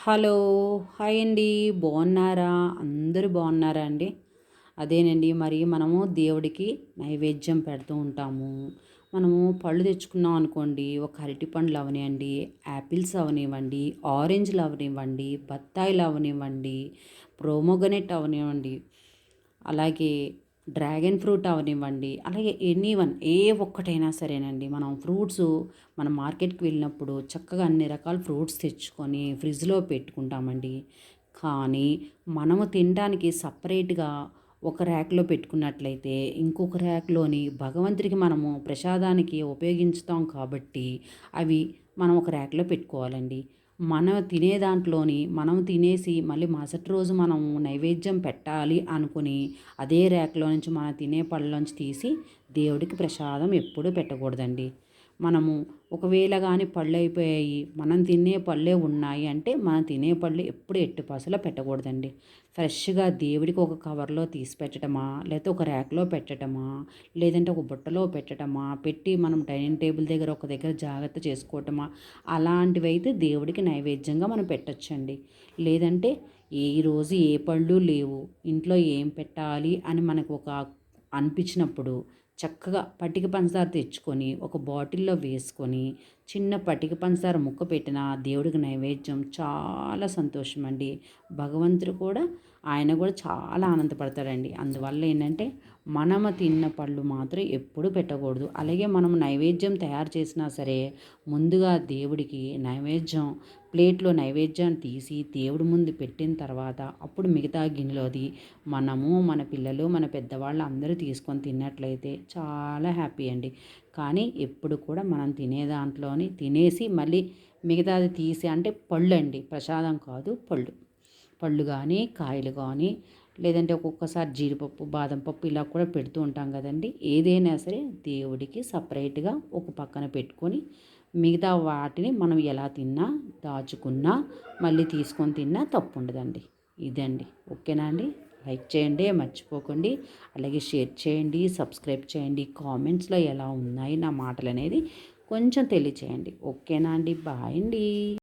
Hello! Hi అండి. బాగున్నారా? అందరూ బాగున్నారా అండి? అదేనండి, మరి మనము దేవుడికి నైవేద్యం పెడుతూ ఉంటాము. మనము పళ్ళు తెచ్చుకున్నాం అనుకోండి, ఒక అరటి పండ్లు అవనివ్వండి, యాపిల్స్ అవనివ్వండి, ఆరెంజ్‌లు అవనివ్వండి, బత్తాయిలు అవనివ్వండి, ప్రోమోగనేట్ అవనివ్వండి, అలాగే డ్రాగన్ ఫ్రూట్ అవనివ్వండి, అలాగే ఎనీవన్ ఏ ఒక్కటైనా సరేనండి. మనం ఫ్రూట్సు మనం మార్కెట్‌కి వెళ్ళినప్పుడు చక్కగా అన్ని రకాల ఫ్రూట్స్ తెచ్చుకొని ఫ్రిడ్జ్‌లో పెట్టుకుంటామండి. కానీ మనము తినడానికి సపరేట్‌గా ఒక ర్యాక్‌లో పెట్టుకున్నట్లయితే, ఇంకొక ర్యాక్‌లోని భగవంతుడికి మనము ప్రసాదానికి ఉపయోగించుతాం కాబట్టి, అవి మనం ఒక ర్యాక్‌లో పెట్టుకోవాలండి. మనం తినే దాంట్లోని మనం తినేసి మళ్ళీ మరుసటి రోజు మనం నైవేద్యం పెట్టాలి అనుకుని, అదే ర్యాక్‌లో నుంచి మనం తినే పళ్ళలోంచి తీసి దేవుడికి ప్రసాదం ఎప్పుడూ పెట్టకూడదండి. మనము ఒకవేళ గాని పళ్ళయిపోయాయి, మనం తినే పళ్ళే ఉన్నాయి అంటే, మనం తినే పళ్ళు ఎప్పుడు ఎట్టి పరిస్థితిలో పెట్టకూడదండి. ఫ్రెష్‌గా దేవుడికి ఒక కవర్‌లో తీసి పెట్టడమా, లేతే ఒక ర్యాక్‌లో పెట్టడమా, లేదంటే ఒక బుట్టలో పెట్టడమా, పెట్టి మనం డైనింగ్ టేబుల్ దగ్గర ఒక దగ్గర జాగ్రత్త చేసుకోవటమా, అలాంటివైతే దేవుడికి నైవేద్యంగా మనం పెట్టొచ్చండి. లేదంటే ఈరోజు ఏ పళ్ళు లేవు, ఇంట్లో ఏం పెట్టాలి అని మనకు ఒక అనిపించినప్పుడు చక్కగా పటిక పంచదార తెచ్చుకొని ఒక బాటిల్లో వేసుకొని చిన్న పటిక పంచదార ముక్క పెట్టిన దేవుడికి నైవేద్యం చాలా సంతోషం అండి. భగవంతుడు కూడా ఆయన కూడా చాలా ఆనందపడతాడండి. అందువల్ల ఏంటంటే మనము తిన్న పళ్ళు మాత్రం ఎప్పుడు పెట్టకూడదు. అలాగే మనం నైవేద్యం తయారు చేసినా సరే, ముందుగా దేవుడికి నైవేద్యం ప్లేట్లో నైవేద్యాన్ని తీసి దేవుడి ముందు పెట్టిన తర్వాత అప్పుడు మిగతా గిన్నెలోది మనము, మన పిల్లలు, మన పెద్దవాళ్ళు అందరూ తీసుకొని తిన్నట్లయితే చాలా హ్యాపీ అండి. కానీ ఎప్పుడు కూడా మనం తినే దాంట్లోని తినేసి మళ్ళీ మిగతాది తీసి, అంటే పళ్ళండి, ప్రసాదం కాదు పళ్ళు. పళ్ళు కానీ, కాయలు కానీ, లేదంటే ఒక్కొక్కసారి జీడిపప్పు, బాదం పప్పు ఇలా కూడా పెడుతూ ఉంటాం కదండీ. ఏదైనా సరే దేవుడికి సపరేట్‌గా ఒక పక్కన పెట్టుకొని, మిగతా వాటిని మనం ఎలా తిన్నా, దాచుకున్నా, మళ్ళీ తీసుకొని తిన్నా తప్పుండదండి. ఇదండి. ఓకేనా అండి? లైక్ చేయండి మర్చిపోకండి. అలాగే షేర్ చేయండి, సబ్స్క్రైబ్ చేయండి. కామెంట్స్‌లో ఎలా ఉన్నాయి నా మాటలనేది కొంచెం తెలియచేయండి. ఓకేనా అండి? బాయ్ అండి.